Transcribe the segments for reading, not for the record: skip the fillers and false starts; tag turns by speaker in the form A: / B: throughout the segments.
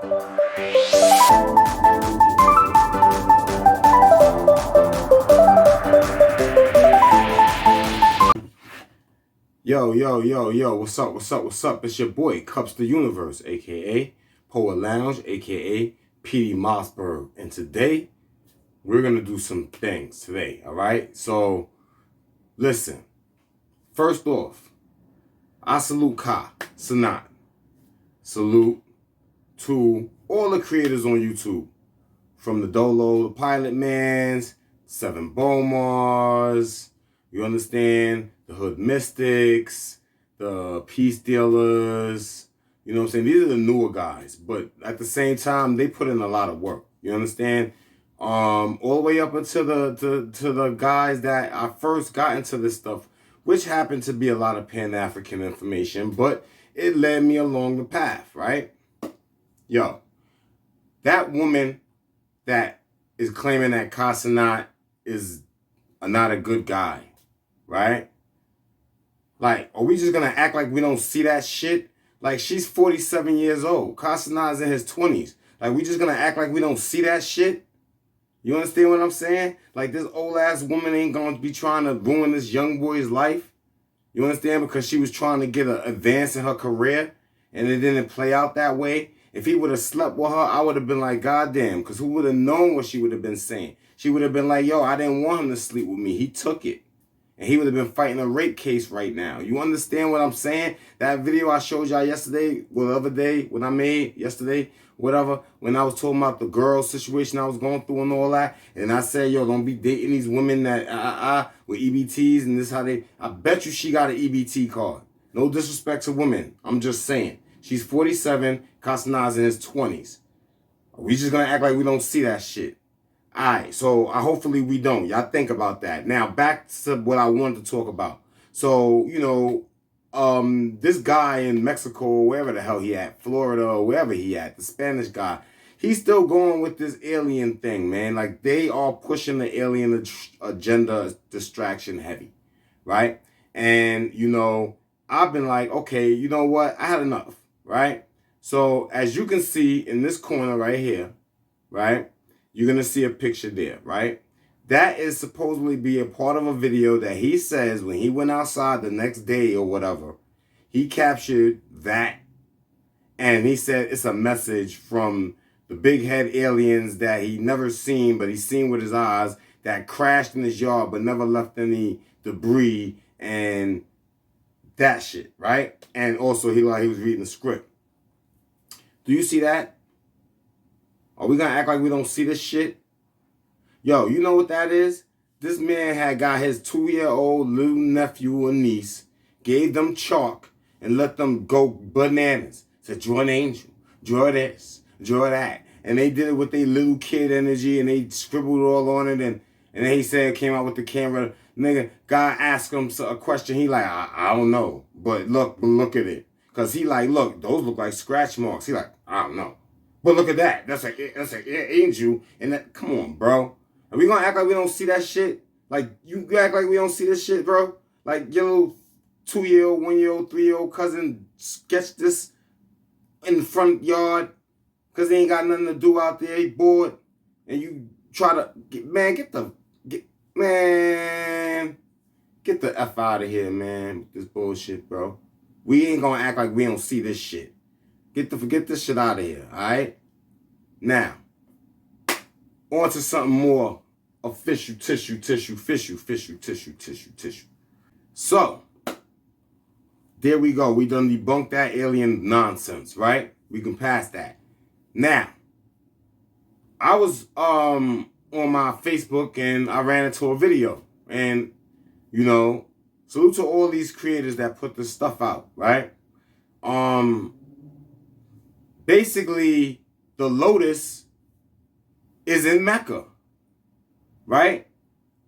A: Yo, what's up? It's your boy, Kupz the Universe, aka Poet Lounge, aka PD Mossberg. And today, we're gonna do some things today, alright? So, listen. First off, I salute Sanat. Salute to all the creators on YouTube. From the Dolo, the Pilot Mans, Seven Bomars, you understand? The Hood Mystics, the Peace Dealers, you know what I'm saying? These are the newer guys, but at the same time, they put in a lot of work. You understand? All the way up until the guys that I first got into this stuff, which happened to be a lot of Pan-African information, but it led me along the path, right? Yo, that woman that is claiming that Sanat is not a good guy, right? Like, are we just gonna act like we don't see that shit? Like, she's 47 years old. Sanat's in his 20s. Like, we just gonna act like we don't see that shit? You understand what I'm saying? Like, this old ass woman ain't gonna be trying to ruin this young boy's life. You understand? Because she was trying to get an advance in her career, and it didn't play out that way. If he would have slept with her, I would have been like, goddamn, because who would have known what she would have been saying? She would have been like, yo, I didn't want him to sleep with me. He took it. And he would have been fighting a rape case right now. You understand what I'm saying? That video I showed y'all yesterday, well, the other day, when I made yesterday, whatever, when I was talking about the girl situation I was going through and all that, and I said, yo, don't be dating these women that, with EBTs, and this how they, I bet you she got an EBT card. No disrespect to women. I'm just saying. She's 47, Sanat's in his 20s. We just gonna act like we don't see that shit. Alright, so hopefully we don't. Y'all think about that. Now, back to what I wanted to talk about. So, you know, this guy in Mexico, or wherever the hell he at, Florida, or wherever he at, the Spanish guy, he's still going with this alien thing, man. Like, they are pushing the alien agenda distraction heavy, right? And, you know, I've been like, okay, you know what? I had enough, right? So, as you can see in this corner right here, right? You're going to see a picture there, right? That is supposedly be a part of a video that he says when he went outside the next day or whatever, he captured that. And he said it's a message from the big head aliens that he never seen, but he's seen with his eyes, that crashed in his yard but never left any debris and that shit, right? And also he was reading the script. Do you see that? Are we gonna act like we don't see this shit? Yo, you know what that is? This man had got his 2-year-old little nephew or niece, gave them chalk, and let them go bananas. Said, draw an angel, draw this, draw that. And they did it with their little kid energy, and they scribbled all on it, and then he said, came out with the camera. Nigga, God asked him a question. He like, I don't know, but look at it. Because he like, look, those look like scratch marks. He like, I don't know. But look at that. That's like angel. And that, come on, bro. Are we gonna act like we don't see that shit? Like, you act like we don't see this shit, bro? Like, your little 2-year-old, 1-year-old, 3-year-old cousin sketched this in the front yard because he ain't got nothing to do out there. He bored. And you try to, get the F out of here, man. With this bullshit, bro. We ain't gonna act like we don't see this shit. Get this shit out of here, all right? Now, on to something more official, tissue. So, there we go. We done debunked that alien nonsense, right? We can pass that. Now, I was on my Facebook and I ran into a video. And, you know, salute to all these creators that put this stuff out, right? Basically, the Lotus is in Mecca, right?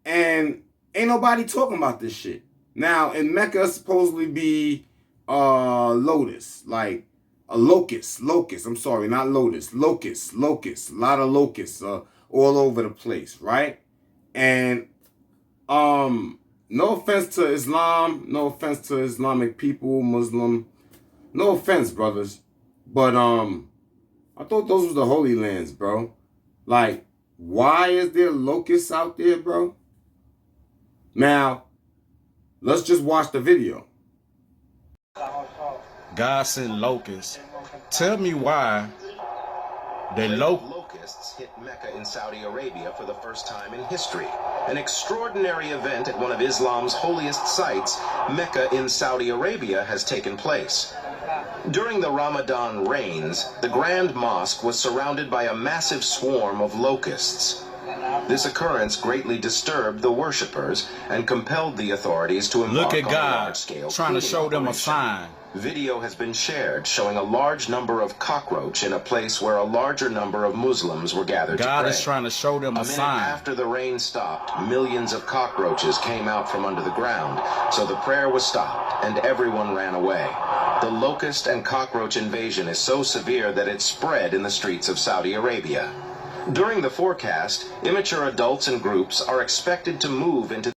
A: And ain't nobody talking about this shit. Now, in Mecca, supposedly be lotus, like a locust. I'm sorry, not lotus. Locust. A lot of locusts all over the place, right? And no offense to Islam, no offense to Islamic people, Muslim. No offense, brothers. But I thought those was the Holy Lands, bro. Like, why is there locusts out there, bro? Now, let's just watch the video.
B: God sent locusts. Tell me why the
C: locusts hit Mecca in Saudi Arabia for the first time in history. An extraordinary event at one of Islam's holiest sites, Mecca in Saudi Arabia, has taken place. During the Ramadan rains, the Grand Mosque was surrounded by a massive swarm of locusts. This occurrence greatly disturbed the worshippers and compelled the authorities to embark on a large-scale
B: trying to show them a
C: operation.
B: sign.
C: Video has been shared showing a large number of cockroach in a place where a larger number of Muslims were gathered to pray.
B: God is trying to show them a
C: minute
B: sign.
C: After the rain stopped, millions of cockroaches came out from under the ground, so the prayer was stopped and everyone ran away. The locust and cockroach invasion is so severe that it spread in the streets of Saudi Arabia. During the forecast, immature adults and groups are expected to move into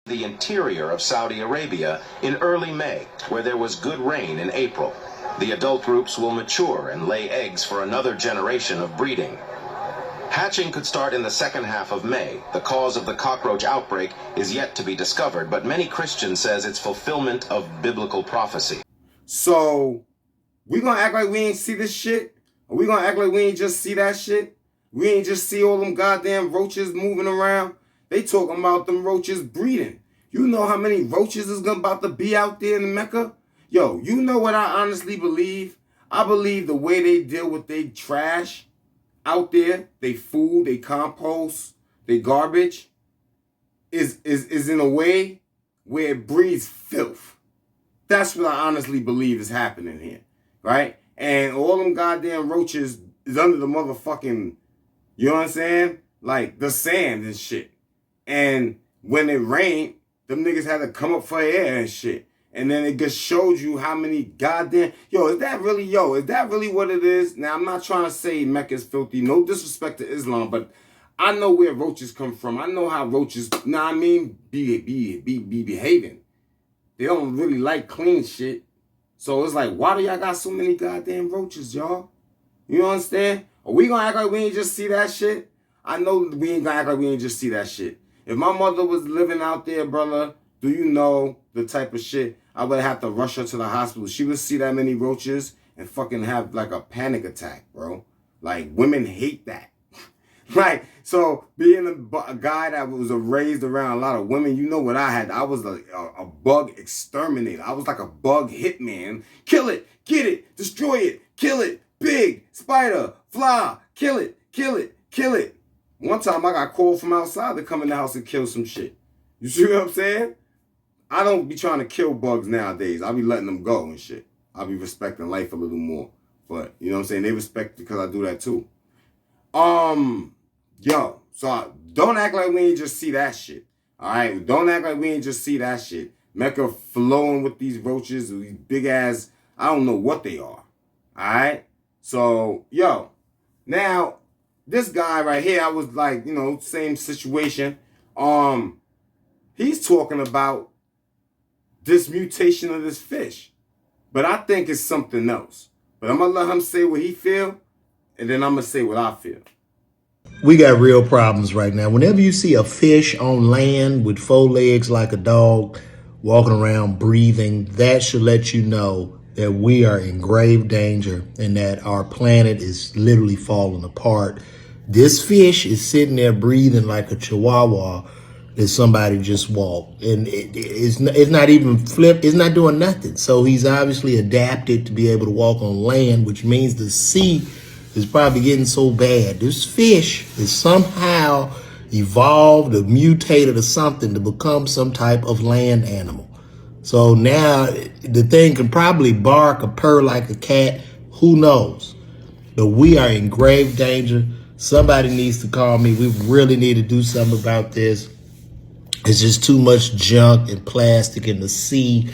C: the interior of Saudi Arabia in early May, where there was good rain in April. The adult groups will mature and lay eggs for another generation of breeding. Hatching could start in the second half of May. The cause of the cockroach outbreak is yet to be discovered, but many Christians says it's fulfillment of biblical prophecy.
A: So, we gonna act like we ain't see this shit? Or we gonna act like we ain't just see that shit? We ain't just see all them goddamn roaches moving around? They talking about them roaches breeding. You know how many roaches is about to be out there in Mecca? Yo, you know what I honestly believe? I believe the way they deal with their trash out there, they food, they compost, they garbage, is in a way where it breeds filth. That's what I honestly believe is happening here, right? And all them goddamn roaches is under the motherfucking, you know what I'm saying? Like the sand and shit. And when it rained, them niggas had to come up for air and shit. And then it just showed you how many goddamn... is that really what it is? Now, I'm not trying to say Mecca is filthy. No disrespect to Islam, but I know where roaches come from. I know how roaches, be behaving. They don't really like clean shit. So it's like, why do y'all got so many goddamn roaches, y'all? You understand? Are we gonna act like we ain't just see that shit? I know we ain't gonna act like we ain't just see that shit. If my mother was living out there, brother, do you know the type of shit I would have to rush her to the hospital? She would see that many roaches and fucking have like a panic attack, bro. Like, women hate that. Right? So being a guy that was raised around a lot of women, you know what I had? I was a bug exterminator. I was like a bug hitman. Kill it, get it, destroy it, kill it, big, spider, fly, kill it, kill it, kill it. One time I got called from outside to come in the house and kill some shit. You see what I'm saying? I don't be trying to kill bugs nowadays. I be letting them go and shit. I be respecting life a little more. But, you know what I'm saying? They respect because I do that too. So don't act like we ain't just see that shit. All right? Don't act like we ain't just see that shit. Mecca flowing with these roaches, these big ass, I don't know what they are. All right? So, now, this guy right here, I was like, same situation. He's talking about this mutation of this fish. But I think it's something else. But I'm going to let him say what he feel, and then I'm going to say what I feel.
D: We got real problems right now. Whenever you see a fish on land with 4 legs like a dog, walking around breathing, that should let you know that we are in grave danger and that our planet is literally falling apart. This fish is sitting there breathing like a chihuahua that somebody just walked. And it's not even flipped. It's not doing nothing. So he's obviously adapted to be able to walk on land, which means the sea is probably getting so bad. This fish is somehow evolved or mutated or something to become some type of land animal. So now the thing can probably bark or purr like a cat. Who knows? But we are in grave danger. Somebody needs to call me. We really need to do something about this. It's just too much junk and plastic in the sea.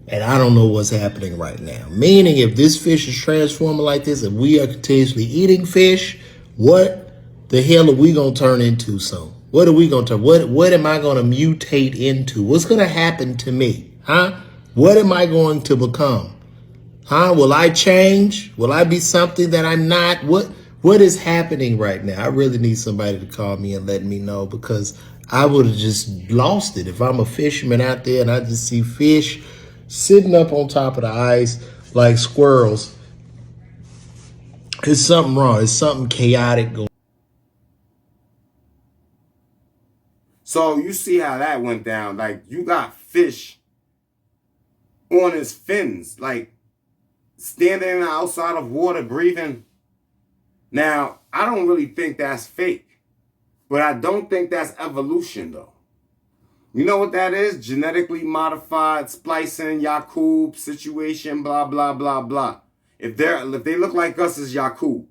D: And I don't know what's happening right now. Meaning, if this fish is transforming like this, and we are continuously eating fish, what the hell are we going to turn into soon? What are we going to turn? What am I going to mutate into? What's going to happen to me? Huh? What am I going to become? Huh? Will I change? Will I be something that I'm not? What is happening right now? I really need somebody to call me and let me know, because I would have just lost it if I'm a fisherman out there and I just see fish sitting up on top of the ice like squirrels. There's something wrong. There's something chaotic going on.
A: So you see how that went down. Like, you got fish on his fins, like standing outside of water breathing. Now, I don't really think that's fake, but I don't think that's evolution though. You know what that is? Genetically modified, splicing, Yakub situation, blah, blah, blah, blah. If they look like us, it's Yakub.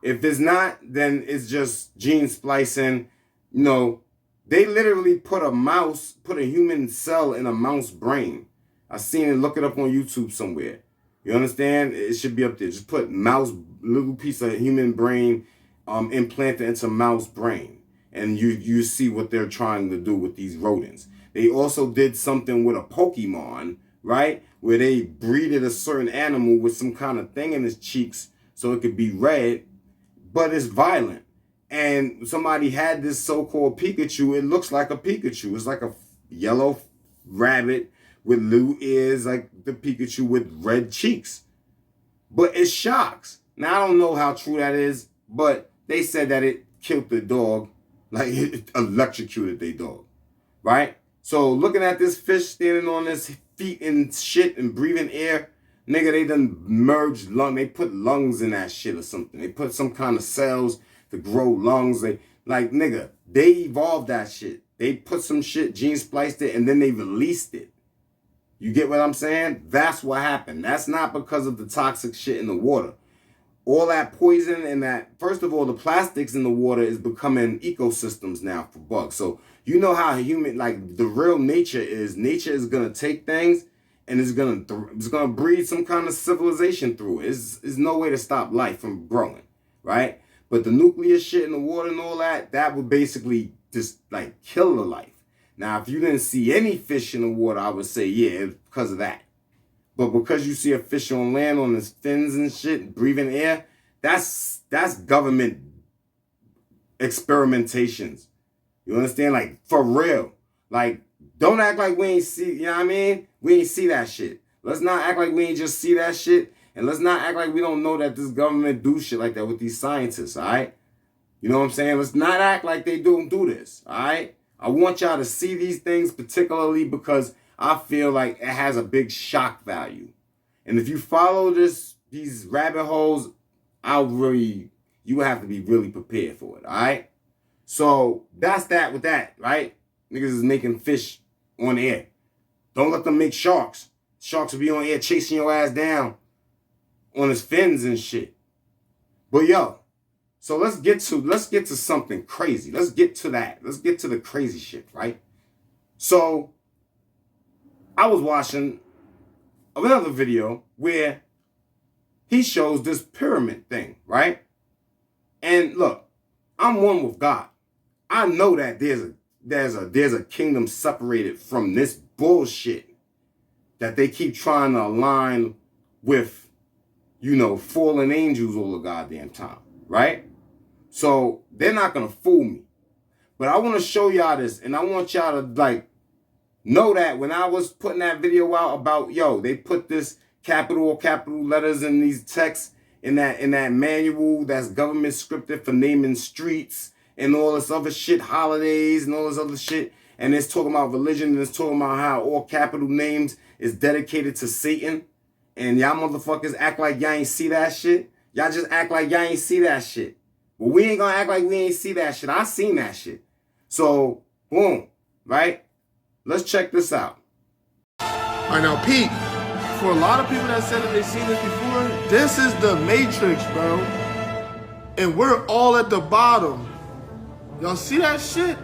A: If it's not, then it's just gene splicing. You know, they literally put a human cell in a mouse brain. I seen it, look it up on YouTube somewhere. You understand? It should be up there. Just put little piece of human brain implanted into mouse brain. And you see what they're trying to do with these rodents. They also did something with a Pokemon, right? Where they breeded a certain animal with some kind of thing in its cheeks so it could be red, but it's violent. And somebody had this so-called Pikachu. It looks like a Pikachu. It's like a yellow rabbit with little ears like the Pikachu with red cheeks. But it shocks. Now, I don't know how true that is, but they said that it killed the dog. Like, it electrocuted their dog, right? So looking at this fish standing on his feet and shit and breathing air, nigga, they done merged lung. They put lungs in that shit or something. They put some kind of cells to grow lungs. Nigga, they evolved that shit. They put some shit, gene spliced it, and then they released it. You get what I'm saying? That's what happened. That's not because of the toxic shit in the water. All that poison and that, first of all, the plastics in the water is becoming ecosystems now for bugs. So you know how human, like the real nature is going to take things and it's going to breed some kind of civilization through it. There's no way to stop life from growing, right? But the nuclear shit in the water and all that would basically just like kill the life. Now, if you didn't see any fish in the water, I would say, yeah, it's because of that. But because you see a fish on land on his fins and shit, breathing air, that's government experimentations. You understand? Like, for real. Like, don't act like we ain't see, you know what I mean? We ain't see that shit. Let's not act like we ain't just see that shit. And let's not act like we don't know that this government do shit like that with these scientists, all right? You know what I'm saying? Let's not act like they don't do this, all right? I want y'all to see these things particularly because I feel like it has a big shock value. And if you follow these rabbit holes, you have to be really prepared for it, all right? So that's that with that, right? Niggas is making fish on air. Don't let them make sharks. Sharks will be on air chasing your ass down on his fins and shit. But yo, so let's get to something crazy. Let's get to that. Let's get to the crazy shit, right? So I was watching another video where he shows this pyramid thing, right? And look, I'm one with God. I know that there's a kingdom separated from this bullshit that they keep trying to align with, you know, fallen angels all the goddamn time, right? So they're not gonna fool me. But I want to show y'all this, and I want y'all to like know that when I was putting that video out about, yo, they put this capital letters in these texts in that manual that's government scripted for naming streets and all this other shit, holidays and all this other shit. And it's talking about religion, and it's talking about how all capital names is dedicated to Satan. And y'all motherfuckers act like y'all ain't see that shit. Y'all just act like y'all ain't see that shit. But we ain't gonna act like we ain't see that shit. I seen that shit. So, boom, right? Let's check this out.
E: All right, now, Pete, for a lot of people that said that they've seen this before, this is the Matrix, bro. And we're all at the bottom. Y'all see that shit?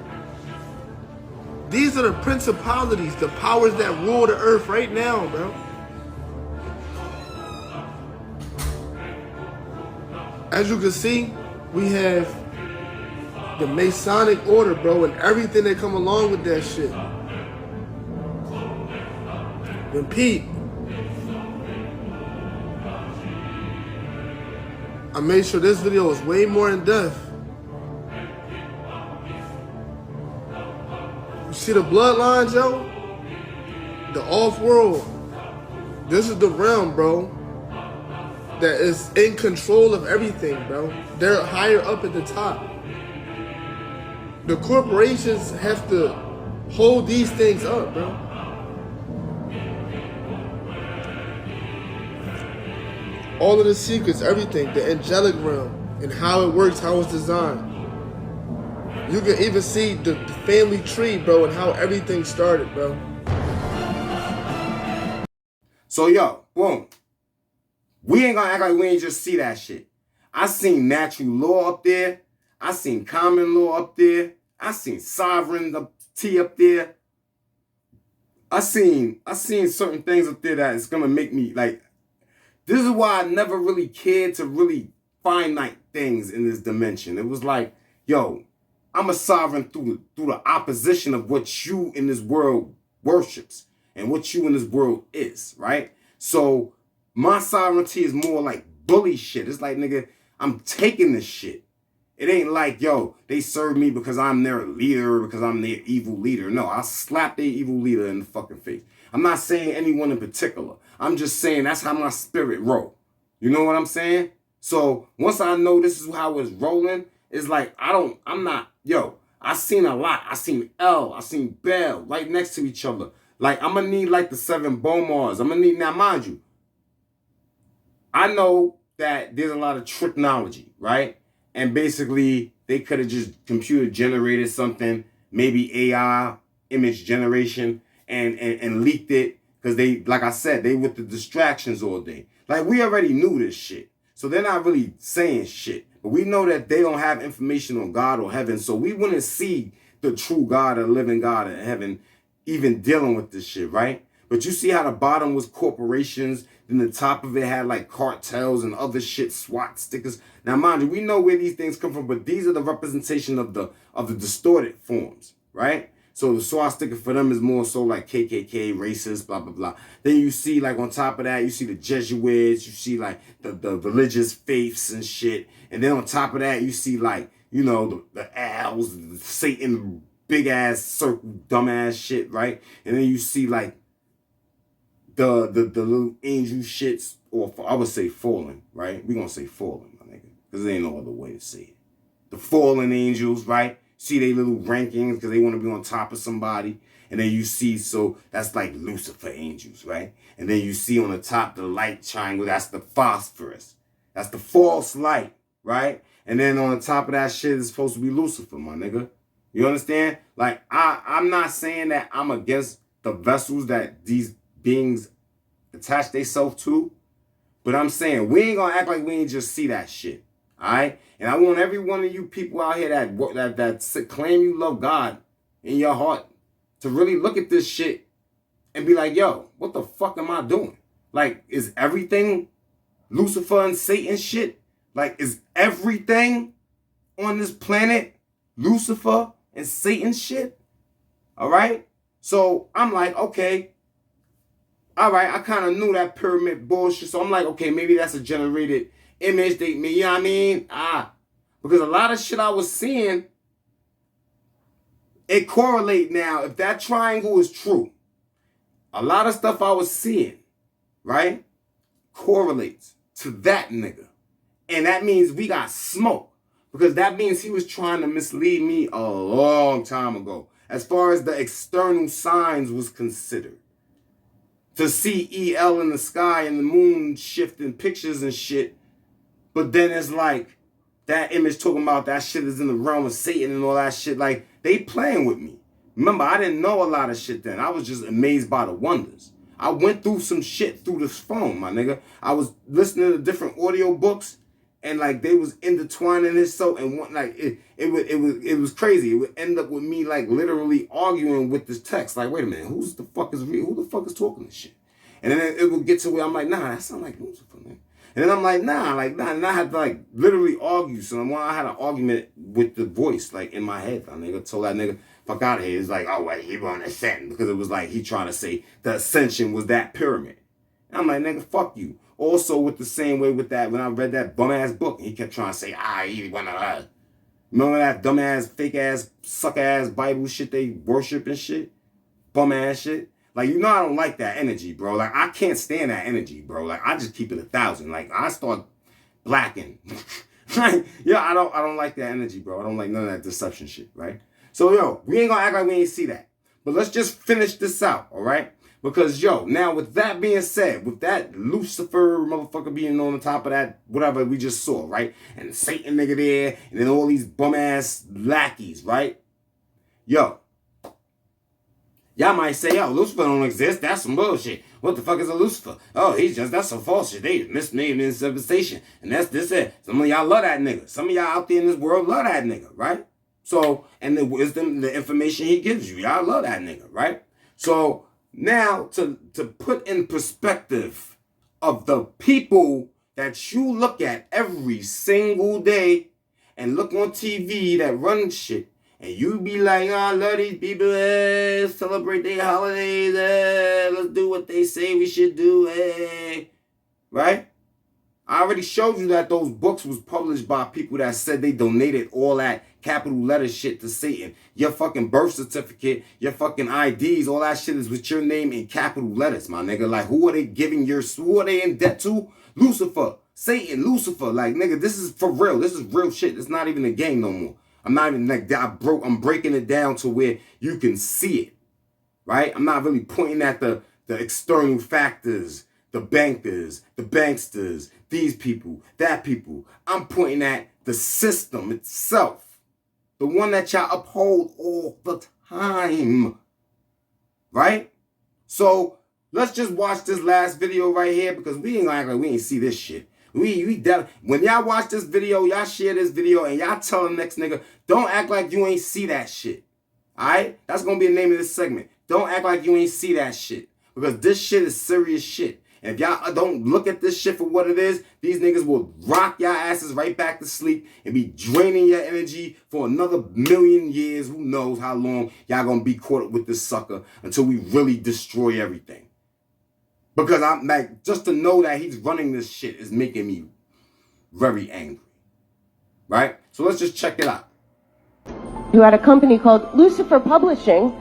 E: These are the principalities, the powers that rule the earth right now, bro. As you can see, we have the Masonic order, bro, and everything that come along with that shit. And Pete, I made sure this video is way more in depth. You see the bloodlines, yo? The off-world. This is the realm, bro, that is in control of everything, bro. They're higher up at the top. The corporations have to hold these things up, bro. All of the secrets, everything, the angelic realm, and how it works, how it's designed. You can even see the family tree, bro, and how everything started, bro.
A: So, yo, boom. We ain't gonna act like we ain't just see that shit. I seen natural law up there. I seen common law up there. I seen sovereignty up there. I seen certain things up there that is gonna make me like. This is why I never really cared to really finite things in this dimension. It was like, yo, I'm a sovereign through the opposition of what you in this world worships and what you in this world is, right? So my sovereignty is more like bully shit. It's like, nigga, I'm taking this shit. It ain't like, yo, they serve me because I'm their leader, because I'm their evil leader. No, I'll slap their evil leader in the fucking face. I'm not saying anyone in particular. I'm just saying that's how my spirit roll. You know what I'm saying? So once I know this is how it's rolling, it's like, I seen a lot. I seen L, I seen Bell right next to each other. Like, I'm gonna need like the 7 Bomars. I'm gonna need, now mind you, I know that there's a lot of technology, right? And basically, they could have just computer generated something, maybe AI image generation, and leaked it. Because they, like I said, they with the distractions all day. Like, we already knew this shit. So they're not really saying shit. But we know that they don't have information on God or heaven. So we wouldn't see the true God, or living God in heaven, even dealing with this shit, right? But you see how the bottom was corporations, then the top of it had like cartels and other shit, SWAT stickers. Now, mind you, we know where these things come from, but these are the representation of the distorted forms, right? So the SWAT sticker for them is more so like KKK, racist, blah, blah, blah. Then you see like on top of that, you see the Jesuits, you see like the religious faiths and shit. And then on top of that, you see like, you know, the owls, the Satan, big ass circle, dumb ass shit, right? And then you see like the little angel shits, or I would say fallen, right? We're gonna say fallen, my nigga, because there ain't no other way to say it. The fallen angels, right? See they little rankings because they want to be on top of somebody. And then you see, so that's like Lucifer angels, right? And then you see on the top the light triangle, that's the phosphorus. That's the false light, right? And then on the top of that shit is supposed to be Lucifer, my nigga. You understand? Like, I'm not saying that I'm against the vessels that these beings attach themselves to, but I'm saying we ain't gonna act like we ain't just see that shit. All right? And I want every one of you people out here that claim you love God in your heart to really look at this shit and be like, yo, what the fuck am I doing? Like, is everything Lucifer and Satan shit? Like, is everything on this planet Lucifer and Satan shit? All right? So I'm like, okay. All right, I kind of knew that pyramid bullshit. So I'm like, okay, maybe that's a generated image. You know what I mean? Because a lot of shit I was seeing, it correlate now. If that triangle is true, a lot of stuff I was seeing, right, correlates to that nigga. And that means we got smoke. Because that means he was trying to mislead me a long time ago. As far as the external signs was considered. To see EL in the sky and the moon shifting pictures and shit. But then it's like, that image talking about that shit is in the realm of Satan and all that shit. Like, they playing with me. Remember, I didn't know a lot of shit then. I was just amazed by the wonders. I went through some shit through this phone, my nigga. I was listening to different audio books. And like they was intertwining this so and one, like it was crazy. It would end up with me like literally arguing with this text. Like, wait a minute, who the fuck is talking this shit? And then it would get to where I'm like, nah, that sound like Lucifer, man. And then I'm like, nah. And I had to like literally argue. So I had an argument with the voice like in my head. I nigga told that nigga, fuck out of here. It's like, oh wait, he on ascend, because it was like he trying to say the ascension was that pyramid. And I'm like, nigga, fuck you. also with the same way with that, when I read that bum-ass book, and he kept trying to say, he wanna, remember that dumb-ass, fake-ass, suck-ass Bible shit they worship and shit? Bum-ass shit? Like, you know I don't like that energy, bro. Like, I can't stand that energy, bro. Like, I just keep it 1,000. Like, I start blacking. Like, yeah, I don't like that energy, bro. I don't like none of that deception shit, right? So, yo, we ain't gonna act like we ain't see that. But let's just finish this out, all right? Because, yo, now with that being said, with that Lucifer motherfucker being on the top of that, whatever we just saw, right? And Satan nigga there, and then all these bum-ass lackeys, right? Yo, y'all might say, yo, Lucifer don't exist. That's some bullshit. What the fuck is a Lucifer? Oh, that's some false shit. They misnamed in civilization. And that's this it. Some of y'all love that nigga. Some of y'all out there in this world love that nigga, right? So, and the wisdom, the information he gives you, y'all love that nigga, right? So, now to put in perspective of the people that you look at every single day and look on TV that run shit, and you be like, I love these people, celebrate their holidays, let's do what they say we should do, right? I already showed you that those books was published by people that said they donated all that capital letter shit to Satan. Your fucking birth certificate, your fucking IDs, all that shit is with your name in capital letters, my nigga. Like, who are they who are they in debt to? Lucifer, Satan, Lucifer. Like, nigga, this is for real. This is real shit. It's not even a game no more. I'm not even like that. I'm breaking it down to where you can see it, right? I'm not really pointing at the external factors, the bankers, the banksters, these people, that people. I'm pointing at the system itself, the one that y'all uphold all the time, right? So let's just watch this last video right here, because we ain't gonna act like we ain't see this shit. When y'all watch this video, y'all share this video, and y'all tell the next nigga, don't act like you ain't see that shit. Alright? That's gonna be the name of this segment. Don't act like you ain't see that shit. Because this shit is serious shit. And if y'all don't look at this shit for what it is, these niggas will rock y'all asses right back to sleep and be draining your energy for another million years. Who knows how long y'all gonna be caught up with this sucker until we really destroy everything. Because I'm like, just to know that he's running this shit is making me very angry. Right? So let's just check it out.
F: Who had a company called Lucifer Publishing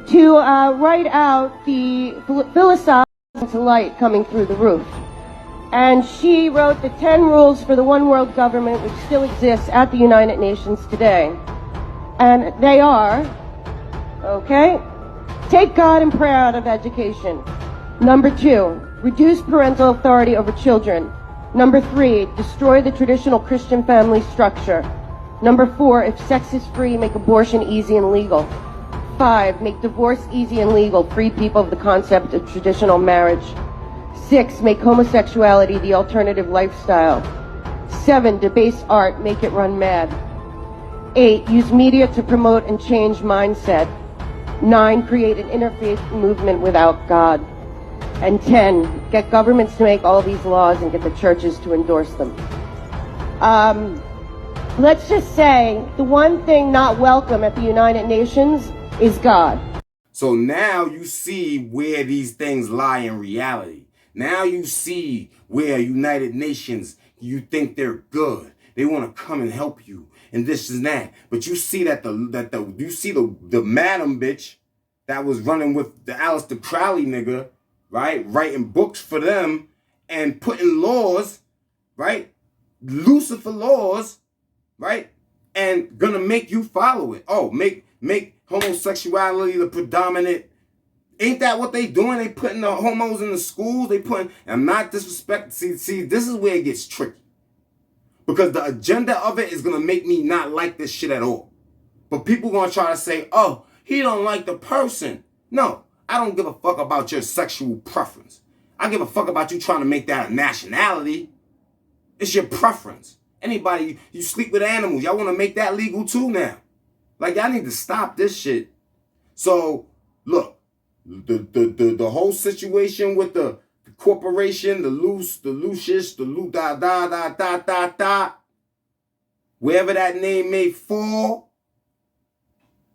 F: to write out the philosophy to light coming through the roof. And she wrote the 10 rules for the one world government which still exists at the United Nations today. And they are, okay, take God and prayer out of education. Number 2, reduce parental authority over children. Number 3, destroy the traditional Christian family structure. Number 4, if sex is free, make abortion easy and legal. 5, make divorce easy and legal, free people of the concept of traditional marriage. 6, make homosexuality the alternative lifestyle. 7, debase art, make it run mad. 8, use media to promote and change mindset. 9, create an interfaith movement without God. And 10, get governments to make all these laws and get the churches to endorse them. Let's just say the one thing not welcome at the United Nations is God.
A: So now you see where these things lie in reality. Now you see where United Nations, you think they're good. They want to come and help you and this and that. But you see that the madam bitch that was running with the Aleister Crowley nigga, right? Writing books for them and putting laws, right? Lucifer laws, right? And gonna make you follow it. Oh, make homosexuality the predominant. Ain't that what they doing? They putting the homos in the schools. They putting, I'm not disrespecting. See, this is where it gets tricky. Because the agenda of it is gonna make me not like this shit at all. But people gonna try to say, oh, he don't like the person. No. I don't give a fuck about your sexual preference. I give a fuck about you trying to make that a nationality. It's your preference. Anybody, you sleep with animals, y'all want to make that legal too now. Like, y'all need to stop this shit. So, look, the whole situation with the corporation, the Lucius, wherever that name may fall,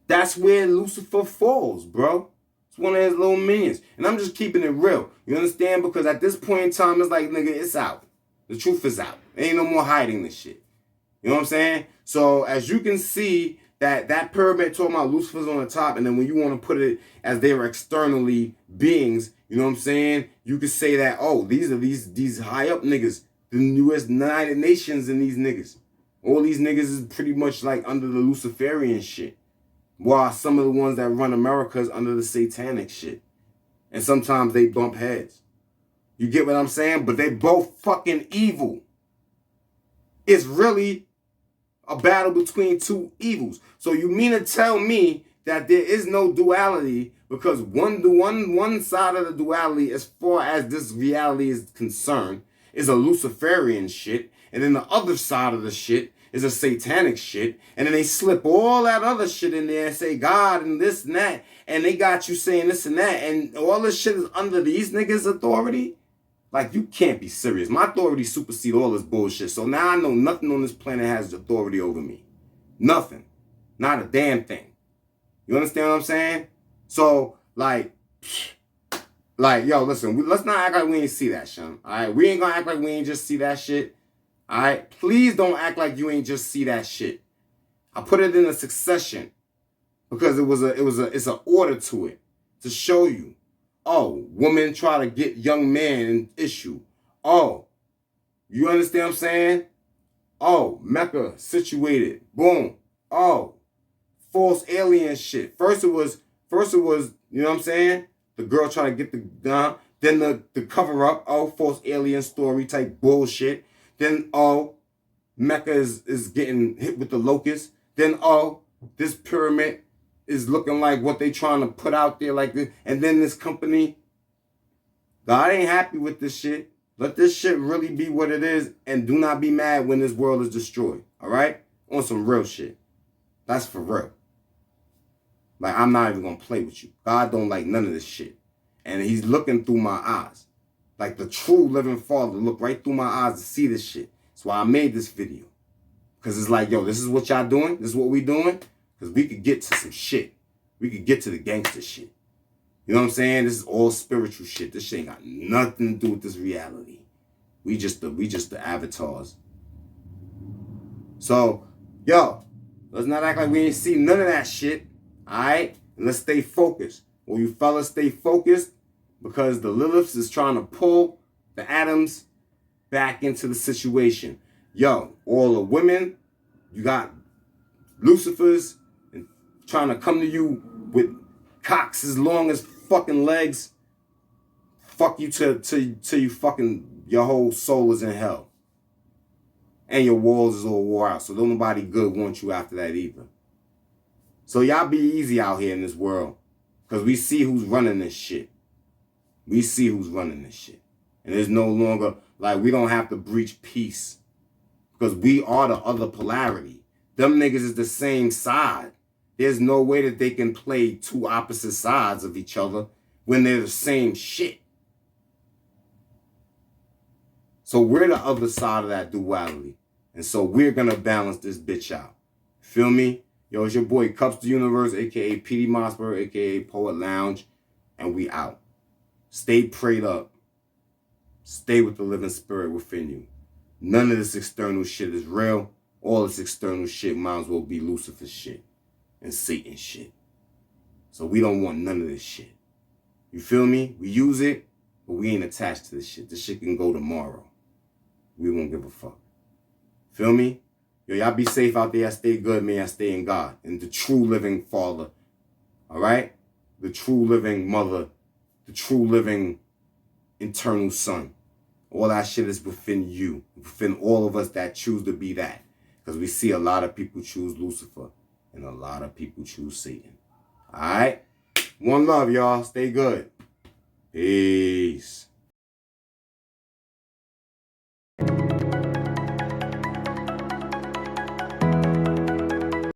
A: that's where Lucifer falls, bro. It's one of his little minions. And I'm just keeping it real. You understand? Because at this point in time, it's like, nigga, it's out. The truth is out. There ain't no more hiding this shit. You know what I'm saying? So as you can see, that pyramid talking about Lucifer's on the top, and then when you want to put it as they were externally beings, you know what I'm saying? You could say that, oh, these are these high up niggas, the U.S. United Nations and these niggas. All these niggas is pretty much like under the Luciferian shit. While some of the ones that run America is under the satanic shit. And sometimes they bump heads. You get what I'm saying? But they both fucking evil. It's really a battle between two evils. So you mean to tell me that there is no duality because one side of the duality as far as this reality is concerned is a Luciferian shit, and then the other side of the shit is a satanic shit, and then they slip all that other shit in there and say God and this and that, and they got you saying this and that, and all this shit is under these niggas' authority? Like, you can't be serious. My authority supersedes all this bullshit. So now I know nothing on this planet has authority over me. Nothing. Not a damn thing. You understand what I'm saying? So, like, yo, listen, let's not act like we ain't see that, Sean. All right? We ain't gonna act like we ain't just see that shit. All right? Please don't act like you ain't just see that shit. I put it in a succession because it's an order to it to show you. Oh, women try to get young man in issue. Oh, you understand what I'm saying? Oh, Mecca situated. Boom. Oh, false alien shit. First it was, you know what I'm saying? The girl trying to get the gun. Then the cover up. Oh, false alien story type bullshit. Then, oh, Mecca is getting hit with the locust. Then, oh, this pyramid is looking like what they trying to put out there like this. And then this company, God ain't happy with this shit. Let this shit really be what it is, and do not be mad when this world is destroyed. All right? On some real shit. That's for real. Like, I'm not even going to play with you. God don't like none of this shit. And he's looking through my eyes. Like the true living Father look right through my eyes to see this shit. That's why I made this video. Because it's like, yo, this is what y'all doing? This is what we doing? Because we could get to some shit. We could get to the gangster shit. You know what I'm saying? This is all spiritual shit. This shit ain't got nothing to do with this reality. We just the avatars. So, yo, let's not act like we ain't see none of that shit. Alright? And let's stay focused. Well, you fellas stay focused because the Liliths is trying to pull the Adams back into the situation. Yo, all the women, you got Lucifers and trying to come to you with cocks as long as fucking legs. Fuck you till you fucking, your whole soul is in hell. And your walls is all wore out. So don't nobody good want you after that either. So y'all be easy out here in this world. Because we see who's running this shit. We see who's running this shit. And there's no longer, like, we don't have to breach peace. Because we are the other polarity. Them niggas is the same side. There's no way that they can play two opposite sides of each other when they're the same shit. So we're the other side of that duality. And so we're going to balance this bitch out. Feel me? Yo, it's your boy Kupz the Universe, a.k.a. P.D. Mossberg, a.k.a. Poet Lounge. And we out. Stay prayed up. Stay with the living spirit within you. None of this external shit is real. All this external shit might as well be Lucifer shit and Satan shit. So we don't want none of this shit. You feel me? We use it, but we ain't attached to this shit. This shit can go tomorrow. We won't give a fuck. Feel me? Yo, y'all be safe out there. I stay good, man. I stay in God. And the true living Father. All right? The true living Mother. The true living eternal Son. All that shit is within you. Within all of us that choose to be that. Because we see a lot of people choose Lucifer. And a lot of people choose Satan. All right? One love, y'all. Stay good. Peace.